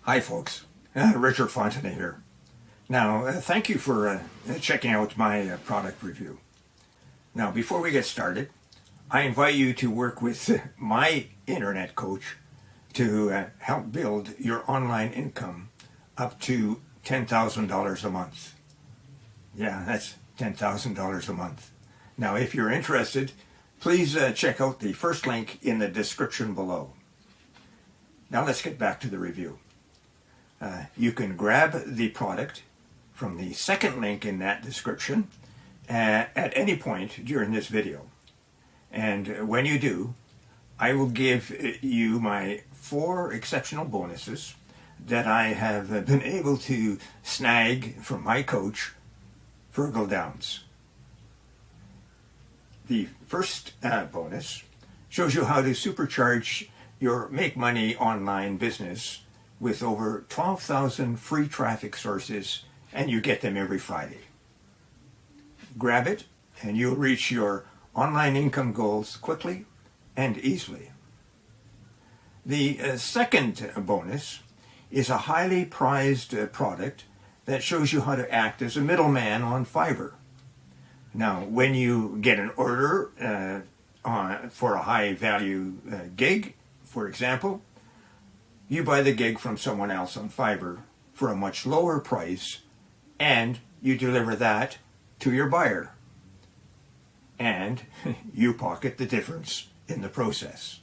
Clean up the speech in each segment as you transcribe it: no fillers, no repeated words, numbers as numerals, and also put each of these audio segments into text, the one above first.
Hi folks, Richard Fontenay here. Now, thank you for checking out my product review. Now, before we get started, I invite you to work with my internet coach to help build your online income up to $10,000 a month. Yeah, that's $10,000 a month. Now, if you're interested, please check out the first link in the description below. Now let's get back to the review. You can grab the product from the second link in that description at any point during this video. And when you do, I will give you my 4 exceptional bonuses that I have been able to snag from my coach, Virgil Downs. The first bonus shows you how to supercharge your make money online business with over 12,000 free traffic sources, and you get them every Friday. Grab it and you'll reach your online income goals quickly and easily. The second bonus is a highly prized product that shows you how to act as a middleman on Fiverr. Now, when you get an order for a high value gig, for example, you buy the gig from someone else on Fiverr for a much lower price, and you deliver that to your buyer. And you pocket the difference in the process.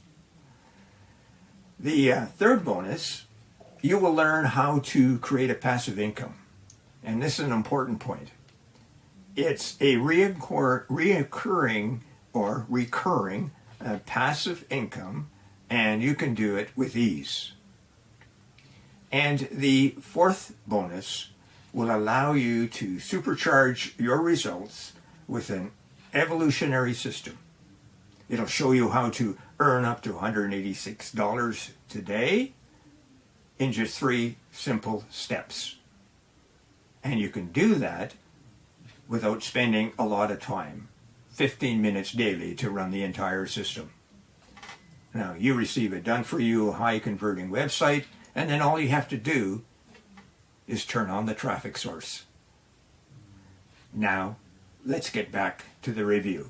The third bonus, you will learn how to create a passive income. And this is an important point. It's a reoccurring or recurring passive income, and you can do it with ease. And the fourth bonus will allow you to supercharge your results with an evolutionary system. It'll show you how to earn up to $186 today in just 3 simple steps. And you can do that without spending a lot of time, 15 minutes daily to run the entire system. Now, you receive a done-for-you, high-converting website, and then all you have to do is turn on the traffic source. Now, let's get back to the review.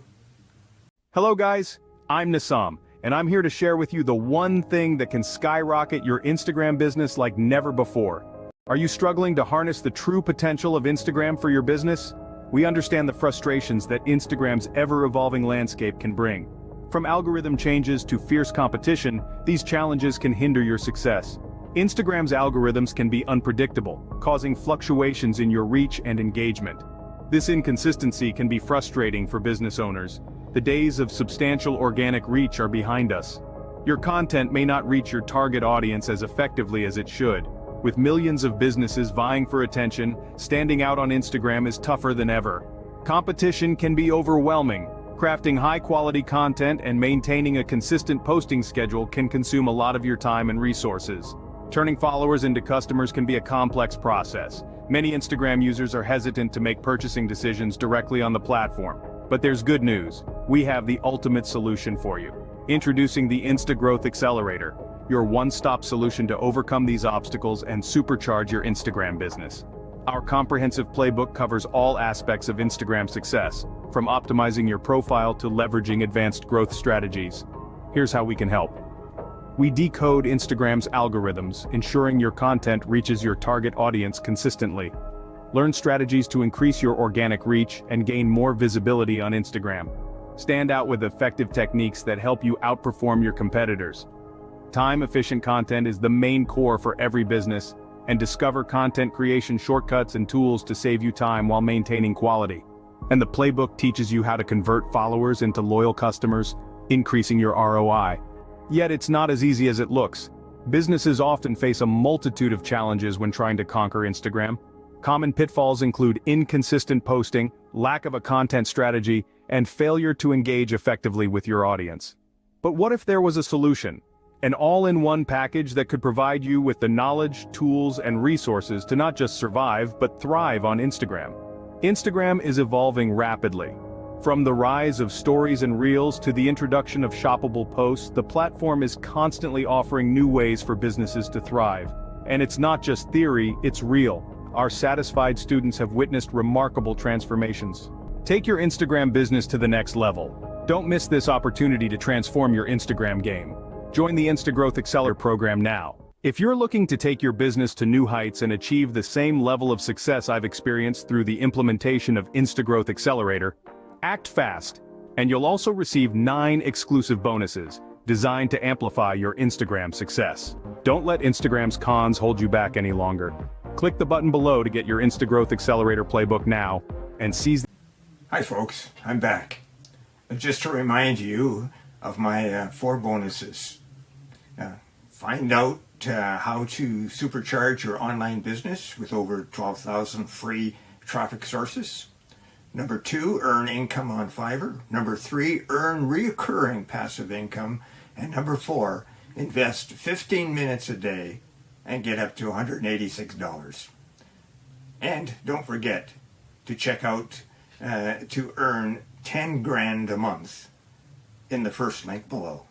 Hello guys, I'm Nassam, and I'm here to share with you the one thing that can skyrocket your Instagram business like never before. Are you struggling to harness the true potential of Instagram for your business? We understand the frustrations that Instagram's ever-evolving landscape can bring. From algorithm changes to fierce competition, these challenges can hinder your success. Instagram's algorithms can be unpredictable, causing fluctuations in your reach and engagement. This inconsistency can be frustrating for business owners. The days of substantial organic reach are behind us. Your content may not reach your target audience as effectively as it should. With millions of businesses vying for attention, standing out on Instagram is tougher than ever. Competition can be overwhelming. Crafting high-quality content and maintaining a consistent posting schedule can consume a lot of your time and resources. Turning followers into customers can be a complex process. Many Instagram users are hesitant to make purchasing decisions directly on the platform. But there's good news. We have the ultimate solution for you. Introducing the InstaGrowth Accelerator, your one-stop solution to overcome these obstacles and supercharge your Instagram business. Our comprehensive playbook covers all aspects of Instagram success, from optimizing your profile to leveraging advanced growth strategies. Here's how we can help. We decode Instagram's algorithms, ensuring your content reaches your target audience consistently. Learn strategies to increase your organic reach and gain more visibility on Instagram. Stand out with effective techniques that help you outperform your competitors. Time-efficient content is the main core for every business, and discover content creation shortcuts and tools to save you time while maintaining quality. And the playbook teaches you how to convert followers into loyal customers, increasing your ROI. Yet it's not as easy as it looks. Businesses often face a multitude of challenges when trying to conquer Instagram. Common pitfalls include inconsistent posting, lack of a content strategy, and failure to engage effectively with your audience. But what if there was a solution? An all-in-one package that could provide you with the knowledge, tools, and resources to not just survive, but thrive on Instagram. Instagram is evolving rapidly. From the rise of stories and reels to the introduction of shoppable posts, the platform is constantly offering new ways for businesses to thrive. And it's not just theory, it's real. Our satisfied students have witnessed remarkable transformations. Take your Instagram business to the next level. Don't miss this opportunity to transform your Instagram game. Join the InstaGrowth Accelerator program now. If you're looking to take your business to new heights and achieve the same level of success I've experienced through the implementation of InstaGrowth Accelerator, act fast, and you'll also receive 9 exclusive bonuses designed to amplify your Instagram success. Don't let Instagram's cons hold you back any longer. Click the button below to get your InstaGrowth Accelerator playbook now and seize. Hi folks, I'm back. Just to remind you of my 4 bonuses. Find out how to supercharge your online business with over 12,000 free traffic sources. Number 2, earn income on Fiverr. Number 3, earn recurring passive income. And number 4, invest 15 minutes a day and get up to $186. And don't forget to check out to earn 10 grand a month in the first link below.